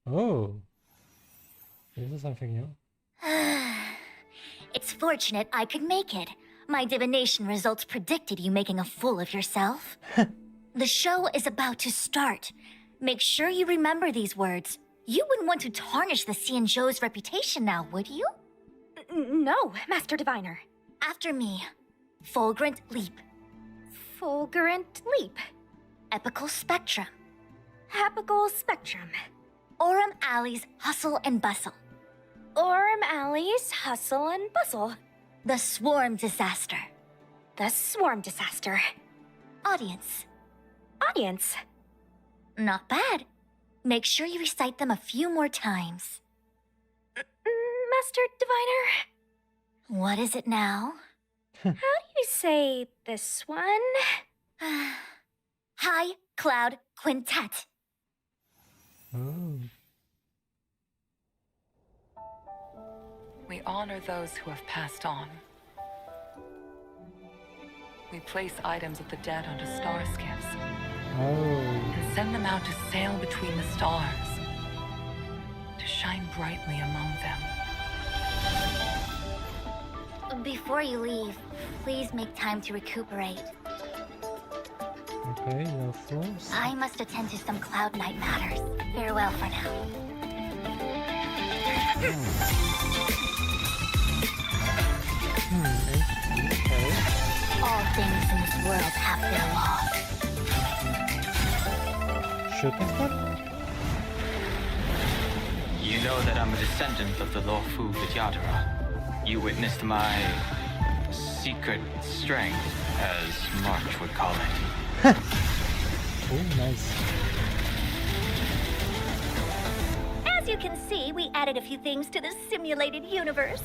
Oh, this is something new. It's fortunate I could make it. My divination results predicted you making a fool of yourself. The show is about to start. Make sure you remember these words. You wouldn't want to tarnish the Xianzhou's reputation now, would you? No, Master Diviner. After me. Fulgurant Leap. Fulgurant Leap. Epical Spectrum. Apical Spectrum. Aurum Alley's Hustle and Bustle. Aurum Alley's Hustle and Bustle. The Swarm Disaster. The Swarm Disaster. Audience. Audience. Not bad. Make sure you recite them a few more times. Master Diviner? What is it now? How do you say this one? High Cloud Quintet. Oh. We honor those who have passed on. We place items of the dead onto star skiffs Oh. and send them out to sail between the stars, to shine brightly among them. Before you leave, please make time to recuperate. Okay, no fools. I must attend to some Cloud Knight matters. Farewell for now. Okay. All things in this world have their laws. Shooting star? You know that I'm a descendant of the lawful Vidyadhara. You witnessed my secret strength, as March would call it. Oh, nice. As you can see, we added a few things to the simulated universe.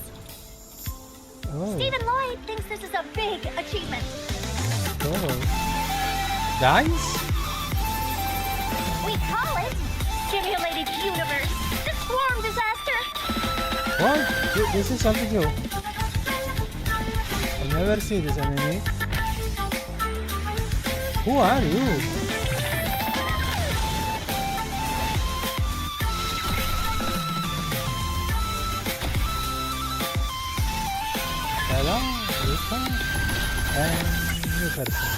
Oh. Stephen Lloyd thinks this is a big achievement. Oh. Guys? We call it Simulated Universe. The Swarm Disaster. What? This is something new. I've never seen this enemy. Who are you? Hello, Luca, and new person.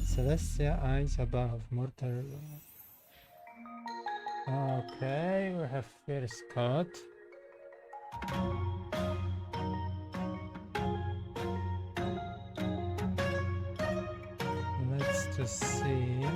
Celestia eyes above, mortal. Okay, we have first cut. Let's just see.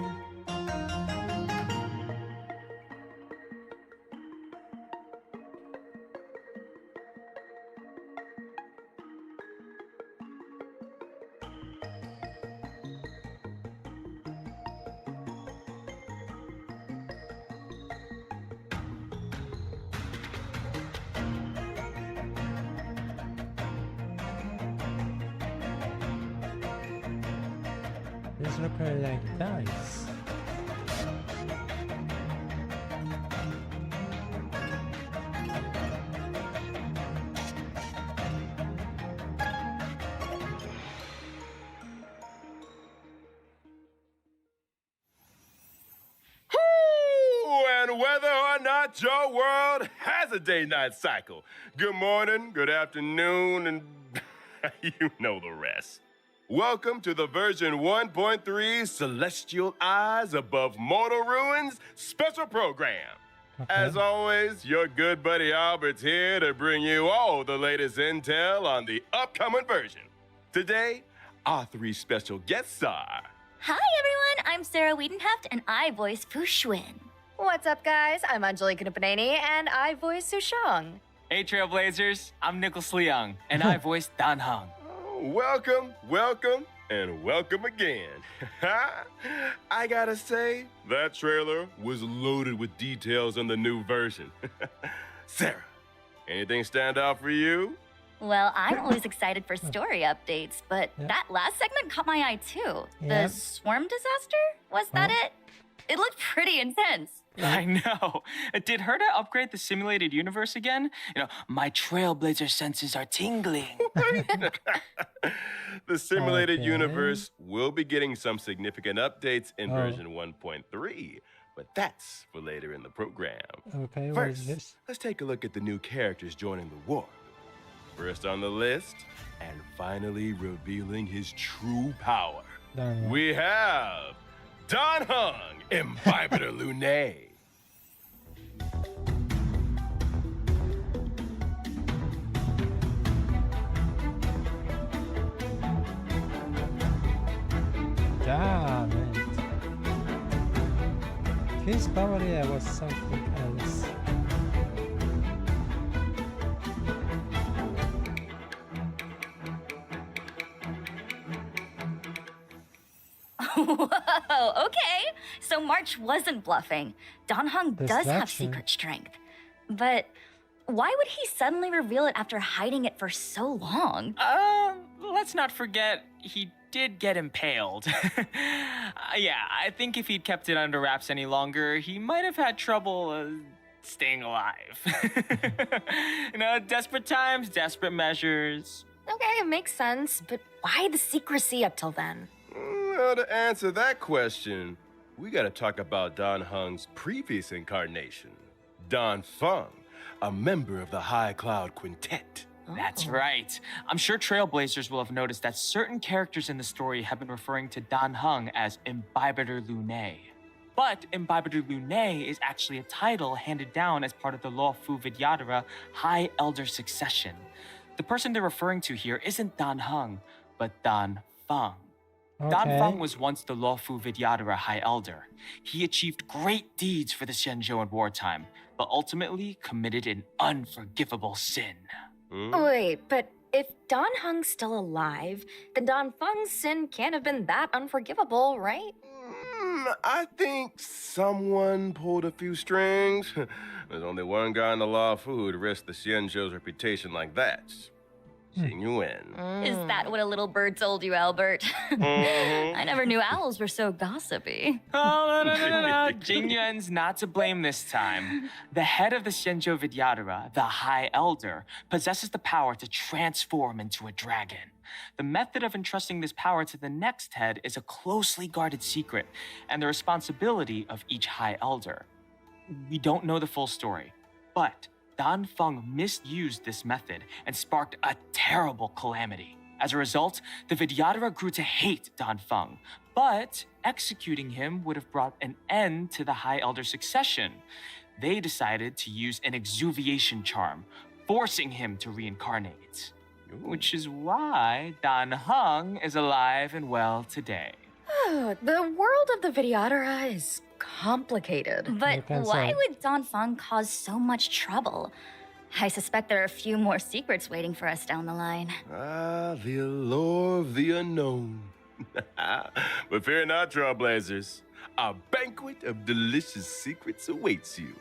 These look like dice. And whether or not your world has a day-night cycle. Good morning, good afternoon, and you know the rest. Welcome to the version 1.3 Celestial Eyes Above Mortal Ruins special program. As always, your good buddy Albert's here to bring you all the latest intel on the upcoming version. Today, our three special guests are... Hi everyone, I'm Sarah Wiedenheft and I voice Fu Xuan. What's up, guys? I'm Anjali Kunapaneni, and I voice Sushong. Hey Trailblazers, I'm Nicholas Leung, and I voice Dan Hung. Welcome, welcome, and welcome again. I gotta say, that trailer was loaded with details on the new version. Sarah, anything stand out for you? Well, I'm always excited for story updates, but that last segment caught my eye too. Yeah. The Swarm Disaster? Was that it? It looked pretty intense. I know. Did Herta upgrade the simulated universe again? My trailblazer senses are tingling. The simulated Okay. universe will be getting some significant updates in Oh. version 1.3, but that's for later in the program. Okay, what is First, this? let's take a look at the new characters joining the war. First on the list, and finally revealing his true power, Done. we have Don Hung, Imbibitor Lunae. Damn it. His power yeah, was something else. Whoa, okay. So March wasn't bluffing. Don Hung does have Distraction. secret strength. But why would he suddenly reveal it after hiding it for so long? Let's not forget, he did get impaled. Yeah, I think if he'd kept it under wraps any longer, he might have had trouble staying alive. Desperate times, desperate measures. Okay, it makes sense, but why the secrecy up till then? Well, to answer that question, we gotta talk about Don Hung's previous incarnation, Don Fung, a member of the High Cloud Quintet. That's right. I'm sure Trailblazers will have noticed that certain characters in the story have been referring to Don Hung as Imbibitor Lunae. But Imbibitor Lunae is actually a title handed down as part of the Law Fu Vidyadhara High Elder succession. The person they're referring to here isn't Don Hung, but Don Fung. Don Okay. Fung was once the Law Fu Vidyadhara High Elder. He achieved great deeds for the Xianzhou in wartime, but ultimately committed an unforgivable sin. Wait, but if Don Hung's still alive, then Don Fung's sin can't have been that unforgivable, right? I think someone pulled a few strings. There's only one guy in the Law Fu who'd risk the Xianzhou's reputation like that. Xing Yuan. Is that what a little bird told you, Albert? I never knew owls were so gossipy. Oh, no. Jing Yuan's not to blame this time. The head of the Xianzhou Vidyadhara, the High Elder, possesses the power to transform into a dragon. The method of entrusting this power to the next head is a closely guarded secret, and the responsibility of each High Elder. We don't know the full story, but Don Fung misused this method and sparked a terrible calamity. As a result, the Vidyadhara grew to hate Don Fung, but executing him would have brought an end to the High Elder succession. They decided to use an exuviation charm, forcing him to reincarnate. Which is why Don Hung is alive and well today. The world of the Vidyadhara is complicated. But Depends why on- would Don Fung cause so much trouble? I suspect there are a few more secrets waiting for us down the line. Ah, the allure of the unknown. But fear not, Trailblazers. A banquet of delicious secrets awaits you.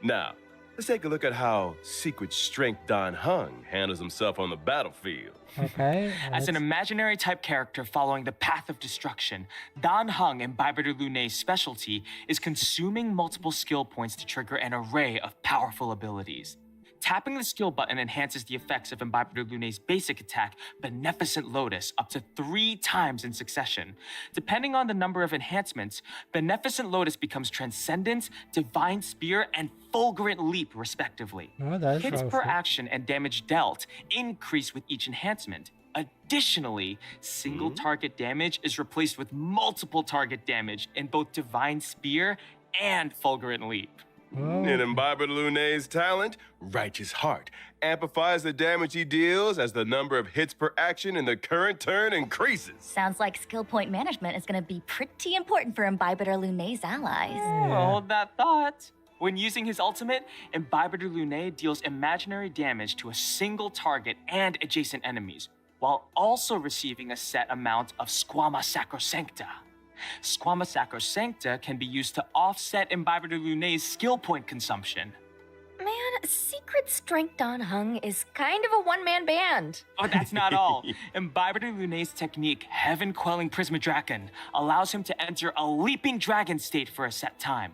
Now, let's take a look at how secret strength Don Hung handles himself on the battlefield. Okay. As an let's- imaginary type character following the path of destruction, Don Hung, Imbibitor Lunae's specialty, is consuming multiple skill points to trigger an array of powerful abilities. Tapping the skill button enhances the effects of Imbibitor Lunae's basic attack, Beneficent Lotus, up to 3 times in succession. Depending on the number of enhancements, Beneficent Lotus becomes Transcendence, Divine Spear, and Fulgurant Leap, respectively. Oh, that's Hits per powerful. action and damage dealt increase with each enhancement. Additionally, single target damage is replaced with multiple target damage in both Divine Spear and Fulgurant Leap. Oh, And Imbibitor Lunae's talent, Righteous Heart, amplifies the damage he deals as the number of hits per action in the current turn increases. Sounds like skill point management is going to be pretty important for Imbibitor Lunae's allies. yeah. Hold that thought. When using his ultimate, Imbibitor Lunae deals imaginary damage to a single target and adjacent enemies, while also receiving a set amount of Squama Sacrosancta. Squama Sacrosancta can be used to offset Imbibitor Lunae's skill point consumption. Man, Secret Strength Dan Heng is kind of a one-man band. Oh, that's not all. Imbiber Lunay's technique, Heaven Quelling Prismadragon, allows him to enter a leaping dragon state for a set time.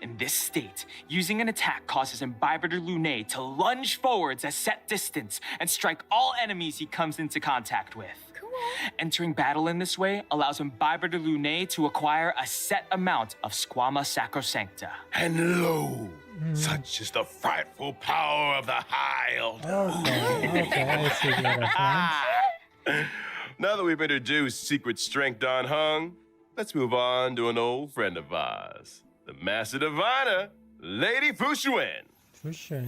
In this state, using an attack causes Imbiber Lunay to lunge forwards a set distance and strike all enemies he comes into contact with. Cool. Entering battle in this way allows Imbiber Lunay to acquire a set amount of Squama Sacrosancta. And lo, such is the frightful power of the High Elder. Okay, I see the reference. Now that we've introduced Secret Strength Dan Heng, let's move on to an old friend of ours, the Master Diviner, Lady Fu Xuan. Fusion.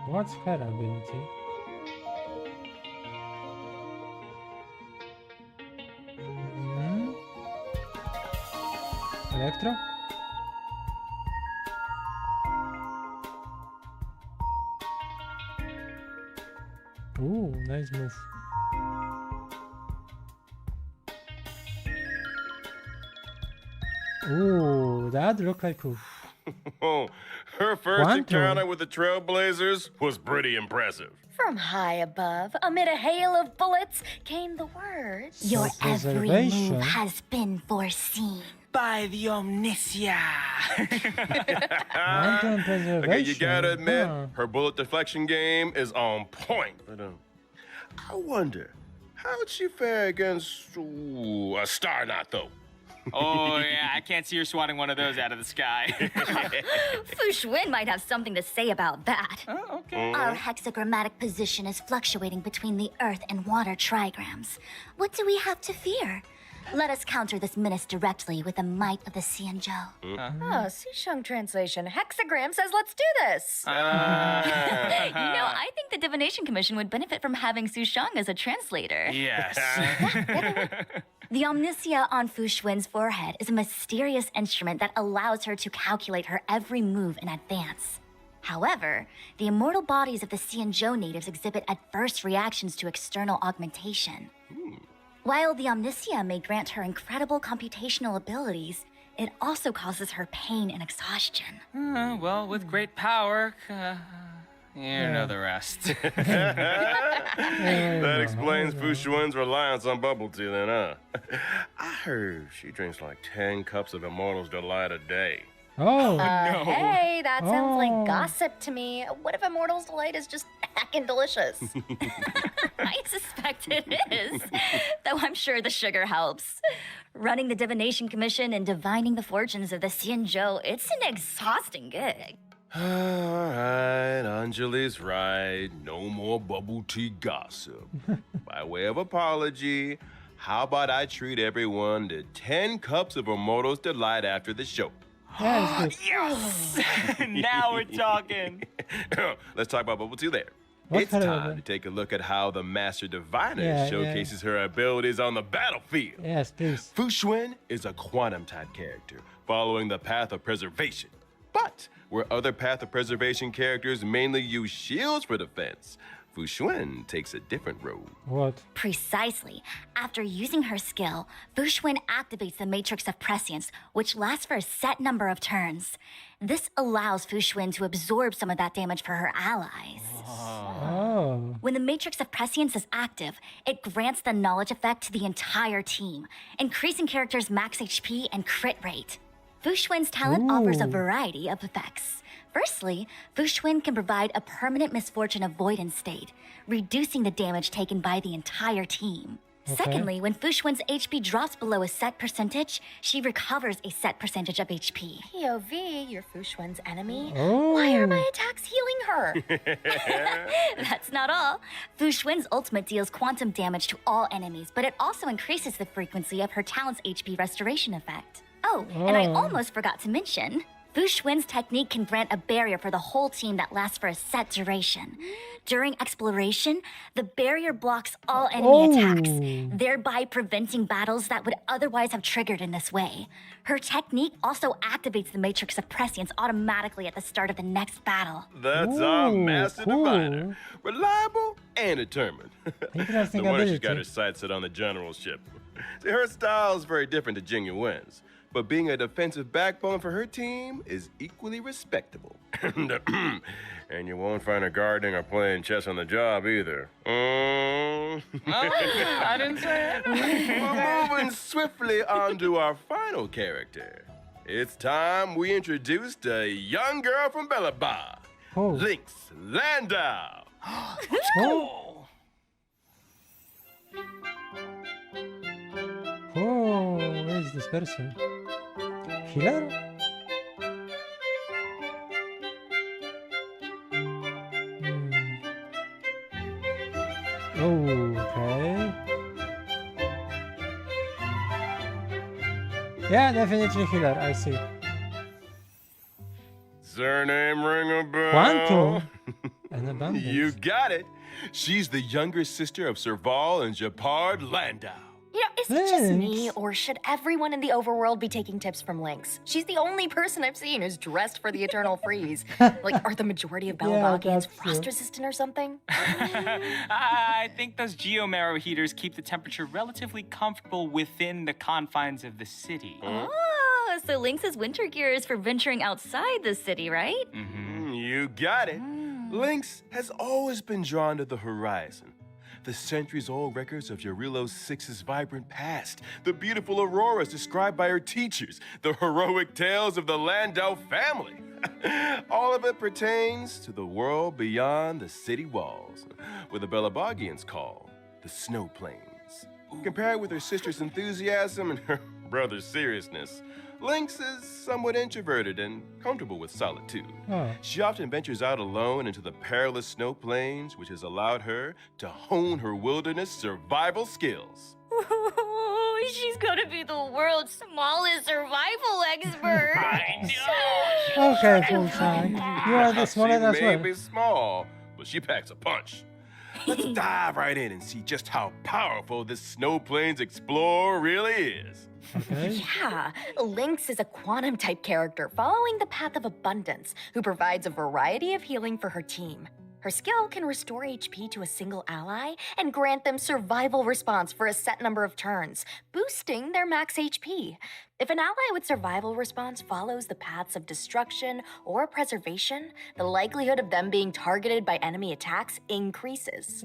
What's her ability? Electro? Ooh, nice move. Ooh, that looked like cool. Oh, her first Quantum. encounter with the Trailblazers was pretty impressive. From high above, amid a hail of bullets, came the words. Your every Self-preservation. move has been foreseen. By the Omnisia. Quantum preservation. Okay, you gotta admit, Huh. her bullet deflection game is on point. But I wonder, how'd she fare against a Star Knot, though? Oh, yeah, I can't see her swatting one of those out of the sky. Fu Xuan might have something to say about that. Oh, okay. Our hexagrammatic position is fluctuating between the earth and water trigrams. What do we have to fear? Let us counter this menace directly with the might of the Xianzhou. Oh, Sisheng translation. Hexagram says let's do this. I think the Divination Commission would benefit from having Su Shang as a translator. Yes. The Omnisia on Fu Xuan's forehead is a mysterious instrument that allows her to calculate her every move in advance. However, the immortal bodies of the Xianzhou natives exhibit adverse reactions to external augmentation. While the Omnisia may grant her incredible computational abilities, it also causes her pain and exhaustion. Well, with great power, you know the rest. That explains Fu Xuan's reliance on bubble tea, then, huh? I heard she drinks like 10 cups of Immortal's Delight a day. Oh, Hey, that sounds Oh. like gossip to me. What if Immortal's Delight is just heckin' delicious? I suspect it is, though I'm sure the sugar helps. Running the Divination Commission and divining the fortunes of the Xianzhou, it's an exhausting gig. All right, Anjali's right. No more bubble tea gossip. By way of apology, how about I treat everyone to 10 cups of Immortal's Delight after the show? yeah, it's good. Yes! Now we're talking. Let's talk about bubble tea there. What It's kind of time a- to take a look at how the Master Diviner Yeah, showcases her abilities on the battlefield. Yes, please. Fu Xuan is a quantum-type character, following the path of preservation. But where other path of preservation characters mainly use shields for defense, Fu Xuan takes a different road. What? Precisely. After using her skill, Fu Xuan activates the Matrix of Prescience, which lasts for a set number of turns. This allows Fu Xuan to absorb some of that damage for her allies. Oh. When the Matrix of Prescience is active, it grants the knowledge effect to the entire team, increasing characters' max HP and crit rate. Fu Xuan's talent offers a Ooh. variety of effects. Firstly, Fu Xuan can provide a permanent misfortune avoidance state, reducing the damage taken by the entire team. Secondly, when Fu Xuan's HP drops below a set percentage, she recovers a set percentage of HP. POV, you're Fu Xuan's enemy. Oh. Why are my attacks healing her? That's not all. Fu Xuan's ultimate deals quantum damage to all enemies, but it also increases the frequency of her talent's HP restoration effect. Oh, and I Oh. almost forgot to mention, Fu Xuan's technique can grant a barrier for the whole team that lasts for a set duration. During exploration, the barrier blocks all enemy attacks, thereby preventing battles that would otherwise have triggered in this way. Her technique also activates the Matrix of Prescience automatically at the start of the next battle. That's our Ooh, Master cool. Diviner. Reliable and determined. Interesting no wonder she's got ability. her sights set on the generalship. See, her style is very different to Jing Yuen's. but being a defensive backbone for her team is equally respectable. And you won't find her gardening or playing chess on the job either. I didn't say it. We're moving swiftly on to our final character. It's time we introduced a young girl from Bellaba, Oh. Lynx Landau. Oh. Oh, where is this person? Healer? Oh, okay. Yeah, definitely healer, I see. Surname ring a bell? Quantum? An abundance. You got it. She's the younger sister of Serval and Japard Landau. You know, is it just me, Lynx. or should everyone in the overworld be taking tips from Lynx? She's the only person I've seen who's dressed for the eternal freeze. Like, are the majority of Belabagians that's frost true. resistant or something? I think those geomarrow heaters keep the temperature relatively comfortable within the confines of the city. Oh, so Lynx's winter gear is for venturing outside the city, right? You got it. Lynx has always been drawn to the horizon. The centuries-old records of Yarilo VI's vibrant past, the beautiful auroras described by her teachers, the heroic tales of the Landau family. All of it pertains to the world beyond the city walls, what the Belabagians call the snow plains. Compared with her sister's enthusiasm and her brother's seriousness, Lynx is somewhat introverted and comfortable with solitude. Oh. She often ventures out alone into the perilous snow plains, which has allowed her to hone her wilderness survival skills. Oh, she's gonna be the world's smallest survival expert. Okay, full time. You are the smaller She as may well. be small, but she packs a punch. Let's dive right in and see just how powerful this snow plains explorer really is. Okay. Yeah, Lynx is a quantum type character following the path of abundance who provides a variety of healing for her team. Her skill can restore HP to a single ally and grant them survival response for a set number of turns, boosting their max HP. If an ally with survival response follows the paths of destruction or preservation, the likelihood of them being targeted by enemy attacks increases.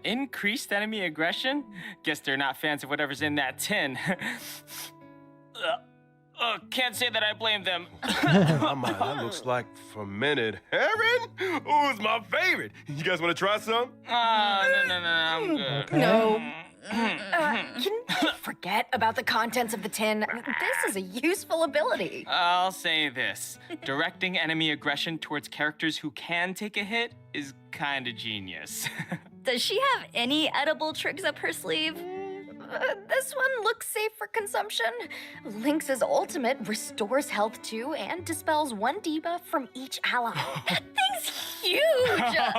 Increased enemy aggression? Guess they're not fans of whatever's in that tin. Can't say that I blame them. Mama, that looks like fermented herring. Ooh, it's my favorite. You guys want to try some? No, I'm good. Okay. No. Can you forget about the contents of the tin? This is a useful ability. I'll say this. Directing enemy aggression towards characters who can take a hit is kinda genius. Does she have any edible tricks up her sleeve? This one looks safe for consumption. Lynx's ultimate restores health too and dispels one debuff from each ally. That thing's huge! Yeah.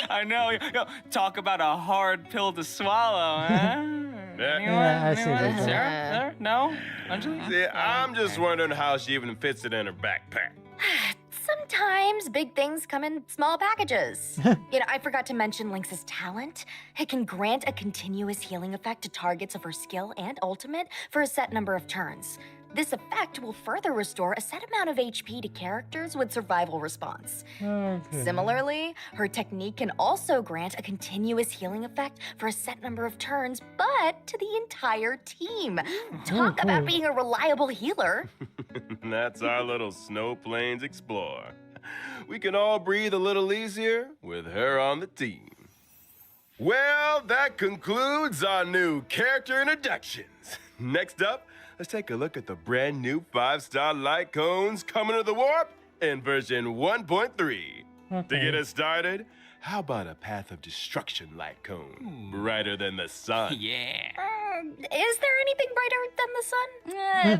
I know. Yo, talk about a hard pill to swallow, huh? Yeah, I see Anyone? that. Sarah? No? Anjali? See, I'm just wondering how she even fits it in her backpack. Sometimes big things come in small packages. I forgot to mention Lynx's talent. It can grant a continuous healing effect to targets of her skill and ultimate for a set number of turns. This effect will further restore a set amount of HP to characters with survival response. Okay. Similarly, her technique can also grant a continuous healing effect for a set number of turns, but to the entire team. Talk about being a reliable healer. That's our little Snow Plains Explorer. We can all breathe a little easier with her on the team. Well, that concludes our new character introductions. Next up, let's take a look at the brand new 5-star light cones coming to the warp in version 1.3. To get us started, how about a Path of Destruction light cone, brighter than the sun? Yeah. Is there anything brighter than the sun?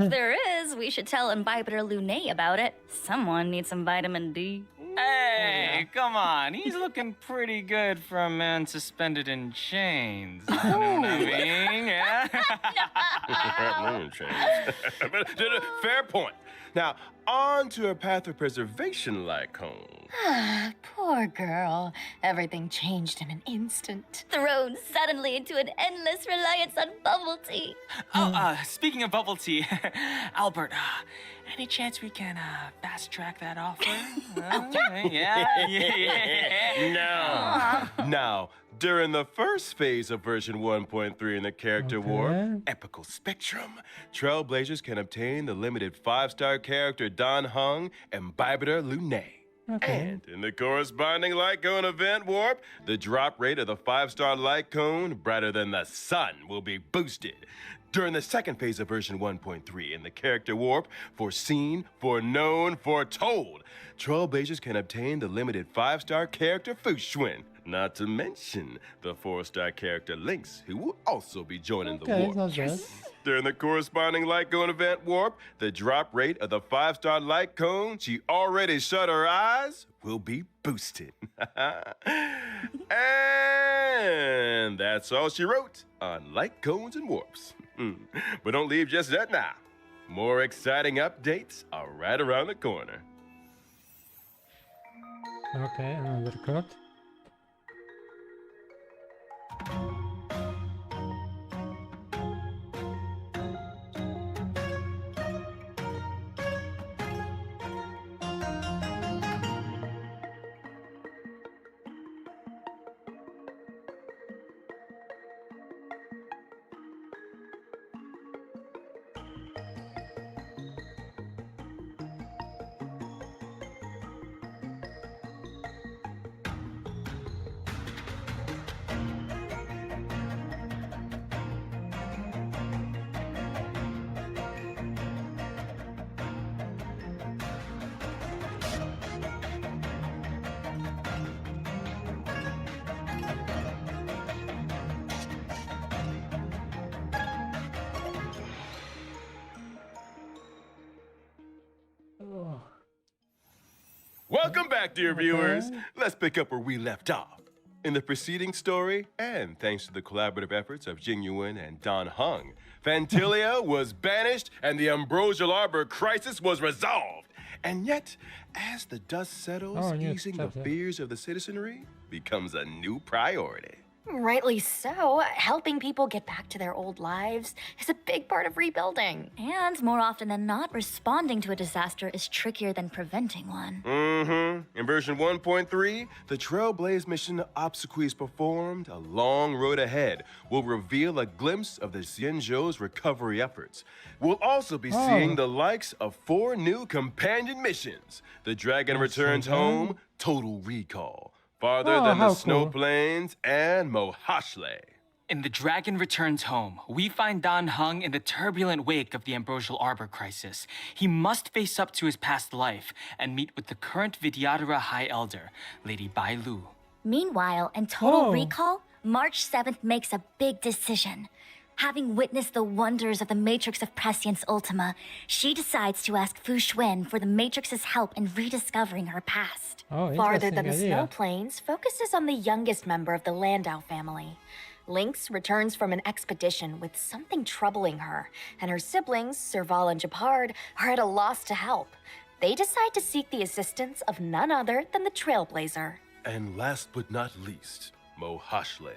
If there is, we should tell Imbibitor Lunae about it. Someone needs some vitamin D. Hey, come on. He's looking pretty good for a man suspended in chains. You know what I mean? Yeah? But, fair point. Now, on to a path of preservation like home. Poor girl. Everything changed in an instant. Thrown suddenly into an endless reliance on bubble tea. Speaking of bubble tea, Albert, any chance we can fast track that offer? Yeah. No. Now, during the first phase of version 1.3 in the character warp, Epical Spectrum, Trailblazers can obtain the limited 5-star character Don Hung and Bibiter Lune. And in the corresponding light cone event warp, the drop rate of the 5-star light cone, brighter than the sun, will be boosted. During the second phase of version 1.3 in the character warp, foreseen, foreknown, foretold, Trailblazers can obtain the limited 5-star character Fushwin. Not to mention the 4-star character Lynx, who will also be joining the warp. Not bad. During the corresponding light cone event warp, the drop rate of the 5-star light cone she already shut her eyes will be boosted. And that's all she wrote on light cones and warps. But don't leave just yet now. More exciting updates are right around the corner. Okay, another code. Welcome back, dear viewers. Let's pick up where we left off. In the preceding story, and thanks to the collaborative efforts of Jingyuan and Don Hung, Fantilia was banished and the Ambrosial Arbor crisis was resolved. And yet, as the dust settles, easing the fears of the citizenry becomes a new priority. Rightly so. Helping people get back to their old lives is a big part of rebuilding. And more often than not, responding to a disaster is trickier than preventing one. In version 1.3, the Trailblaze mission obsequies performed, A Long Road Ahead, will reveal a glimpse of the Xianzhou's recovery efforts. We'll also be seeing the likes of 4 new companion missions. The Dragon Returns Home, Total Recall, Farther Than the Snow Plains, and Mohashle. In The Dragon Returns Home, we find Don Hung in the turbulent wake of the Ambrosial Arbor crisis. He must face up to his past life and meet with the current Vidyadhara High Elder, Lady Bai Lu. Meanwhile, in Total Recall, March 7th makes a big decision. Having witnessed the wonders of the Matrix of Prescience Ultima, she decides to ask Fu Xuan for the Matrix's help in rediscovering her past. Farther Than the Snow Plains focuses on the youngest member of the Landau family. Lynx returns from an expedition with something troubling her, and her siblings, Serval and Japard, are at a loss to help. They decide to seek the assistance of none other than the Trailblazer. And last but not least, Mohashle.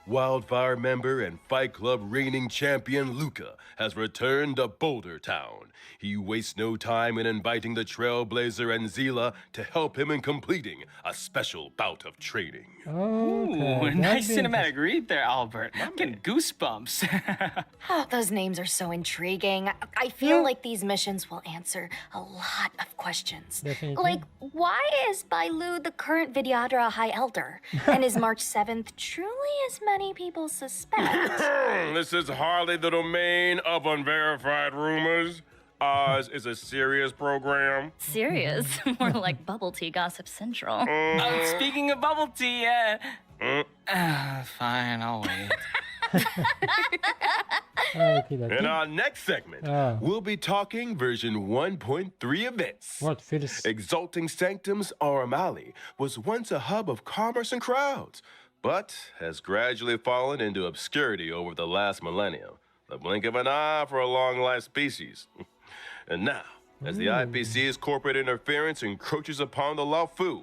Wildfire member and Fight Club reigning champion Luca has returned to Boulder Town. He wastes no time in inviting the Trailblazer and Zila to help him in completing a special bout of training. Ooh, nice cinematic read there, Albert. I'm getting goosebumps. Those names are so intriguing. I feel like these missions will answer a lot of questions. Definitely. Like, why is Bai Lu the current Vidyadhara High Elder? And is March 7th truly as many people suspect? This is hardly the domain of unverified rumors. Ours is a serious program. Serious? More like bubble tea gossip central. Speaking of bubble tea, fine, I'll wait. In our next segment, we'll be talking version 1.3 events. What feels? Exalting Sanctum's Aramali was once a hub of commerce and crowds, but has gradually fallen into obscurity over the last millennium. The blink of an eye for a long-life species. And now, as the IPC's corporate interference encroaches upon the Laofu.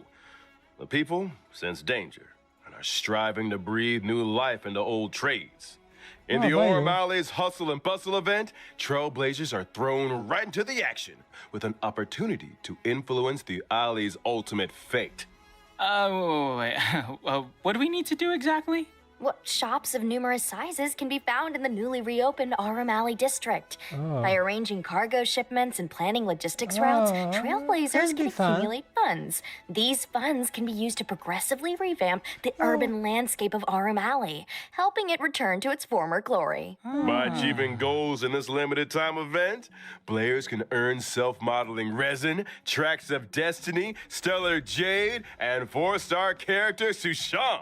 The people sense danger and are striving to breathe new life into old trades. In the valeu. O'Malley's Hustle and Bustle event, Trailblazers are thrown right into the action with an opportunity to influence the Alley's ultimate fate. Wait. What do we need to do exactly? Well, shops of numerous sizes can be found in the newly reopened Aurum Alley district. By arranging cargo shipments and planning logistics routes, Trailblazers that'd can be fun. accumulate funds. These funds can be used to progressively revamp the urban landscape of Aurum Alley, helping it return to its former glory. By achieving goals in this limited time event, players can earn self-modeling resin, tracks of destiny, stellar jade, and 4-star character Sushang.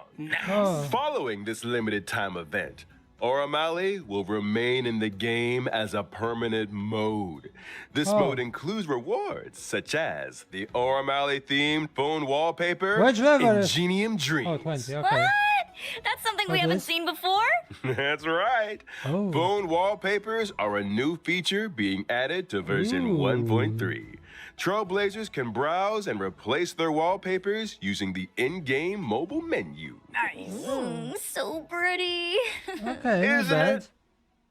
Following this limited time event, Aurum Alley will remain in the game as a permanent mode. This mode includes rewards such as the Aurum Alley themed phone wallpaper, Which level is- Ingenium Oh, Dreams. 20, What? okay. That's something we What haven't is? seen before? That's right. Oh. Phone wallpapers are a new feature being added to version Ooh. 1.3. Trailblazers can browse and replace their wallpapers using the in-game mobile menu. So pretty. Okay, not Isn't bad. it?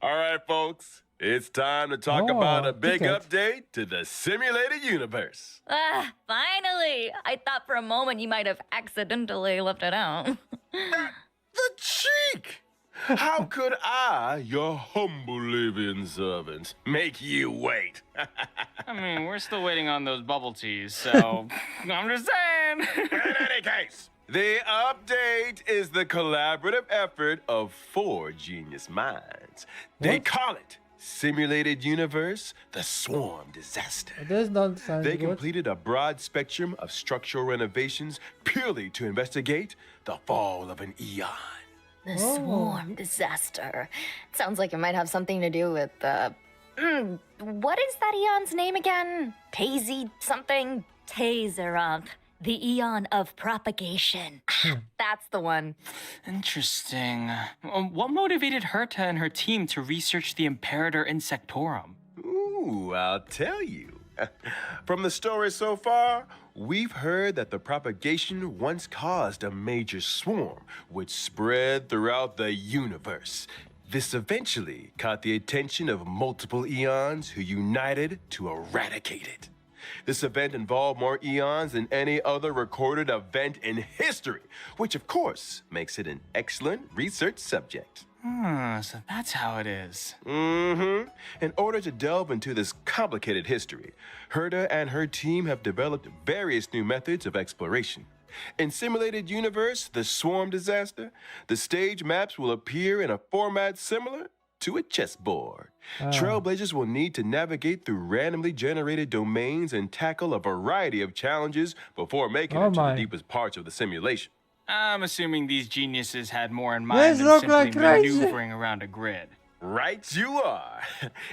All right, folks. It's time to talk about a big ticket. update to the simulated universe. Finally! I thought for a moment you might have accidentally left it out. The cheek! How could I, your humble living servant, make you wait? I mean, we're still waiting on those bubble teas, so I'm just saying. In any case, the update is the collaborative effort of 4 genius minds. They What? call it Simulated Universe, the Swarm Disaster. This don't sound They good. completed a broad spectrum of structural renovations purely to investigate the fall of an eon. The swarm disaster. Sounds like it might have something to do with what is that eon's name again? Tazy something? Tazeroth, the Eon of Propagation. That's the one. Interesting. What motivated Herta and her team to research the Imperator Insectorum? Ooh, I'll tell you. From the story so far, we've heard that the propagation once caused a major swarm, which spread throughout the universe. This eventually caught the attention of multiple eons who united to eradicate it. This event involved more eons than any other recorded event in history, which of course makes it an excellent research subject. So that's how it is. Mm-hmm. In order to delve into this complicated history, Herta and her team have developed various new methods of exploration. In Simulated Universe, the Swarm Disaster, the stage maps will appear in a format similar to a chessboard. Trailblazers will need to navigate through randomly generated domains and tackle a variety of challenges before making Oh it to my. the deepest parts of the simulation. I'm assuming these geniuses had more in This mind than look simply like crazy. maneuvering around a grid. Right you are.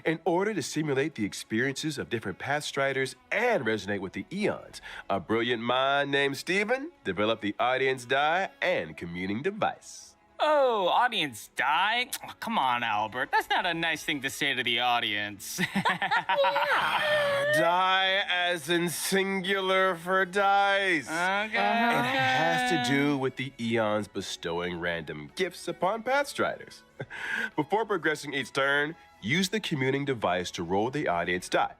In order to simulate the experiences of different Pathstriders and resonate with the eons, a brilliant mind named Steven developed the audience die and communing device. Oh, audience die? Oh, come on, Albert. That's not a nice thing to say to the audience. Die as in singular for dice. Okay. It has to do with the eons bestowing random gifts upon Pathstriders. Before progressing each turn, use the communing device to roll the audience die.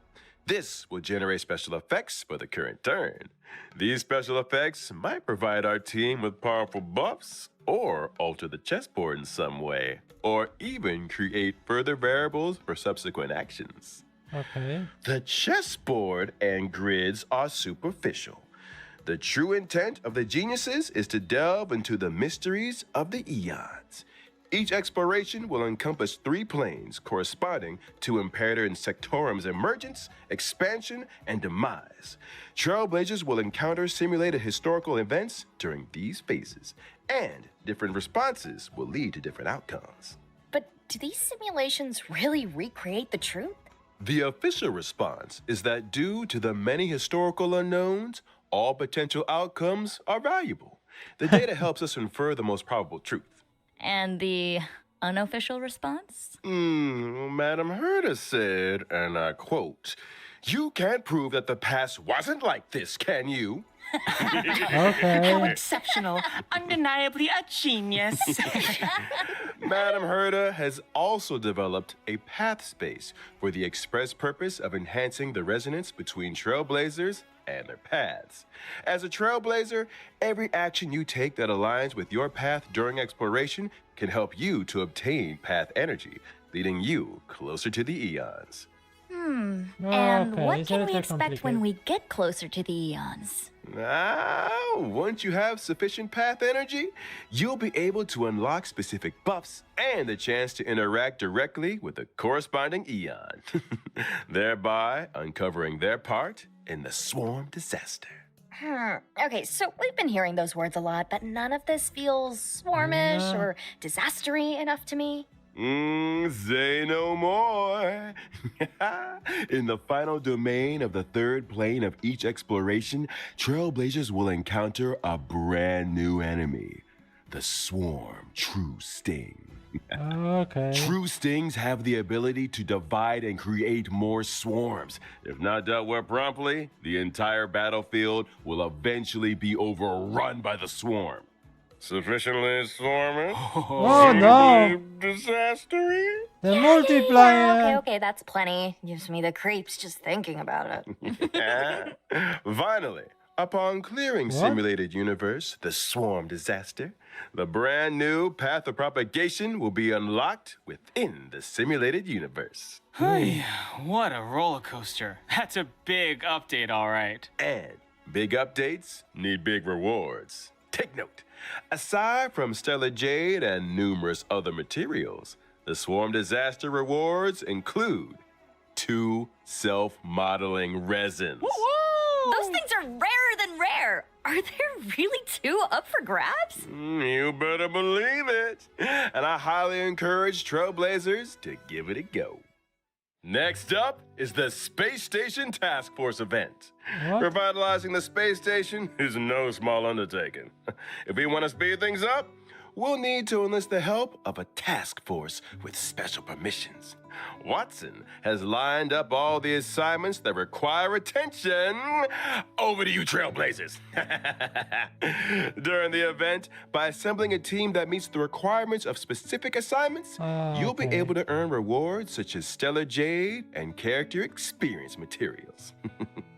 This will generate special effects for the current turn. These special effects might provide our team with powerful buffs, or alter the chessboard in some way, or even create further variables for subsequent actions. Okay. The chessboard and grids are superficial. The true intent of the geniuses is to delve into the mysteries of the eons. Each exploration will encompass 3 planes corresponding to Imperator Insectorum's emergence, expansion, and demise. Trailblazers will encounter simulated historical events during these phases, and different responses will lead to different outcomes. But do these simulations really recreate the truth? The official response is that due to the many historical unknowns, all potential outcomes are valuable. The data helps us infer the most probable truth. And the unofficial response? Madam Herta said, and I quote, You can't prove that the past wasn't like this, can you? How Okay. exceptional. Undeniably a genius. Madam Herda has also developed a path space for the express purpose of enhancing the resonance between trailblazers and their paths. As a trailblazer, every action you take that aligns with your path during exploration can help you to obtain path energy, leading you closer to the eons. And Okay, what it's a can we little expect when complicated. we get closer to the eons? Once you have sufficient path energy, you'll be able to unlock specific buffs and the chance to interact directly with the corresponding eon, thereby uncovering their part in the swarm disaster. Okay, so we've been hearing those words a lot, but none of this feels swarmish Yeah. or disastery enough to me. Say no more. In the final domain of the third plane of each exploration, trailblazers will encounter a brand new enemy, the Swarm True Sting. Okay. True Stings have the ability to divide and create more swarms. If not dealt with promptly, the entire battlefield will eventually be overrun by the swarm. Sufficiently swarming? Oh no! Disastery? The Yeah, multiplier! okay, that's plenty. Gives me the creeps just thinking about it. Finally, upon clearing What? simulated universe, the swarm disaster, the brand new path of propagation will be unlocked within the simulated universe. Hey, what a roller coaster. That's a big update, all right. And big updates need big rewards. Take note. Aside from Stellar Jade and numerous other materials, the Swarm Disaster rewards include 2 self-modeling resins. Those things are rarer than rare. Are there really 2 up for grabs? You better believe it. And I highly encourage Trailblazers to give it a go. Next up is the Space Station Task Force event. What? Revitalizing the space station is no small undertaking. If we want to speed things up, we'll need to enlist the help of a task force with special permissions. Watson has lined up all the assignments that require attention. Over to you, Trailblazers. During the event, by assembling a team that meets the requirements of specific assignments, you'll be Okay. able to earn rewards such as Stellar Jade and character experience materials.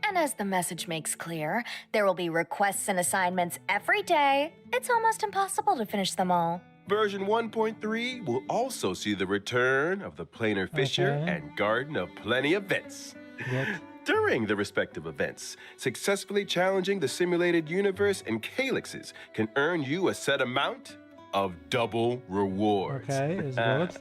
And as the message makes clear, there will be requests and assignments every day. It's almost impossible to finish them all. Version 1.3 will also see the return of the Planar Fisher Okay. and Garden of Plenty events. Good. During the respective events, successfully challenging the simulated universe and calyxes can earn you a set amount of double rewards. Okay, it's good.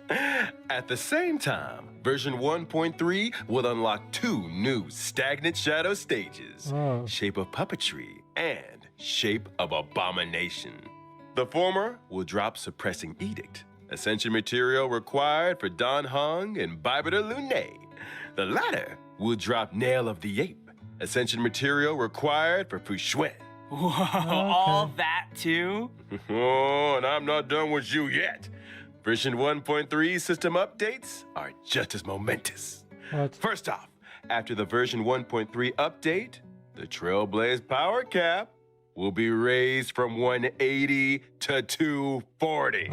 At the same time, version 1.3 will unlock 2 new stagnant shadow stages, Oh. Shape of Puppetry and Shape of Abomination. The former will drop Suppressing Edict, ascension material required for Don Hung and Bibiter Lune. The latter will drop Nail of the Ape, ascension material required for Fushuen. Whoa, all that too? Oh, and I'm not done with you yet. Version 1.3 system updates are just as momentous. What? First off, after the version 1.3 update, the Trailblaze power cap will be raised from 180 to 240.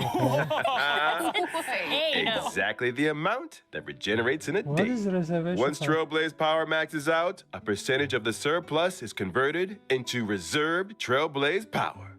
Exactly the amount that regenerates in a What day. is reservation? Once for? Trailblaze power maxes out, a percentage of the surplus is converted into reserved Trailblaze power.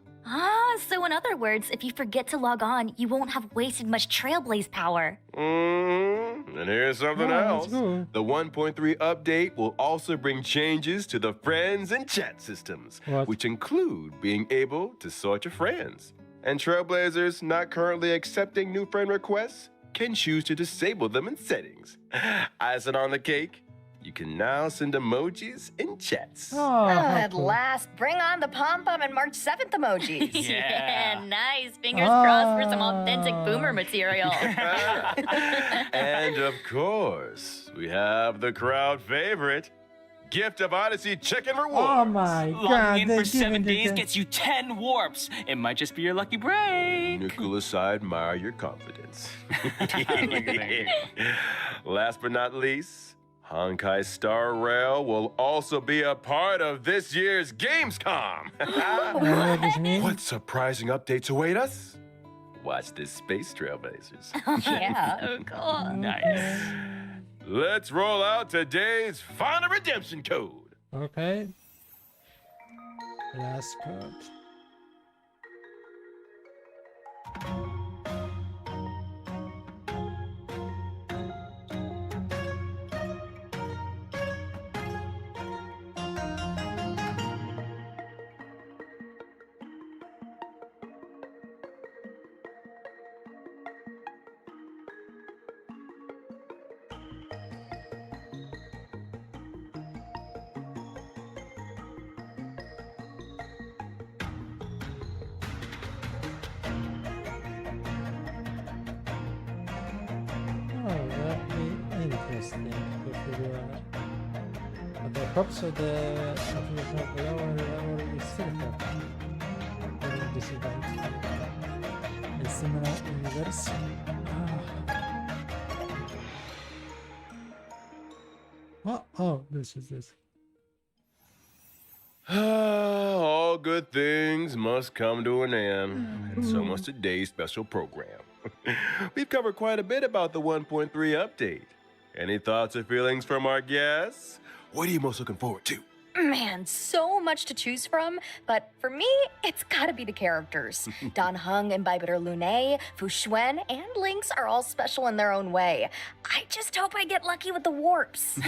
So in other words, if you forget to log on, you won't have wasted much Trailblaze power. And here's something Oh, else. that's good. The 1.3 update will also bring changes to the friends and chat systems, What? which include being able to sort your friends. And Trailblazers not currently accepting new friend requests can choose to disable them in settings. Icing on the cake, you can now send emojis in chats. Oh, At cool. last, bring on the pom-pom and March 7th emojis. Yeah. Nice. Fingers crossed for some authentic Ah. boomer material. And of course, we have the crowd favorite, Gift of Odyssey Chicken Rewards. Oh my god, Logging in they for 7 giving days the- gets you 10 warps. It might just be your lucky break. Nicholas, I admire your confidence. Look at that. Last but not least, Honkai Star Rail will also be a part of this year's Gamescom. What does this mean? What surprising updates await us? Watch this Space Trailblazers. Yeah. So cool. Nice. Let's roll out today's final redemption code. Okay. Last code. Oh, that'd be interesting to figure out. But the crops of the lower level is still during this event. A similar universe. Oh, this is this. All good things must come to an end. And so must today's special program. We've covered quite a bit about the 1.3 update. Any thoughts or feelings from our guests? What are you most looking forward to? Man, so much to choose from, but for me, it's gotta be the characters. Dan Heng and Baibuder Lune, Fu Xuan, and Lynx are all special in their own way. I just hope I get lucky with the warps.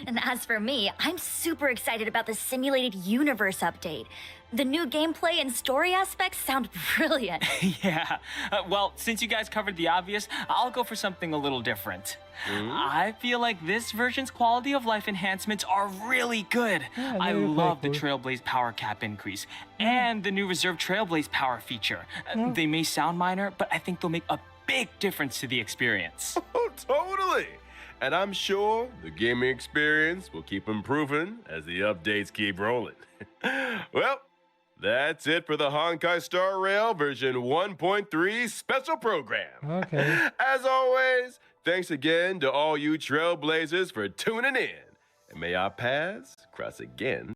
And as for me, I'm super excited about the simulated universe update. The new gameplay and story aspects sound brilliant. Yeah. Well, since you guys covered the obvious, I'll go for something a little different. I feel like this version's quality of life enhancements are really good. Yeah, I they look love quite the cool. Trailblaze power cap increase and the new reserve Trailblaze power feature. They may sound minor, but I think they'll make a big difference to the experience. Oh, totally. And I'm sure the gaming experience will keep improving as the updates keep rolling. Well, that's it for the Honkai Star Rail version 1.3 special program. Okay. As always, thanks again to all you Trailblazers for tuning in. And may our paths cross again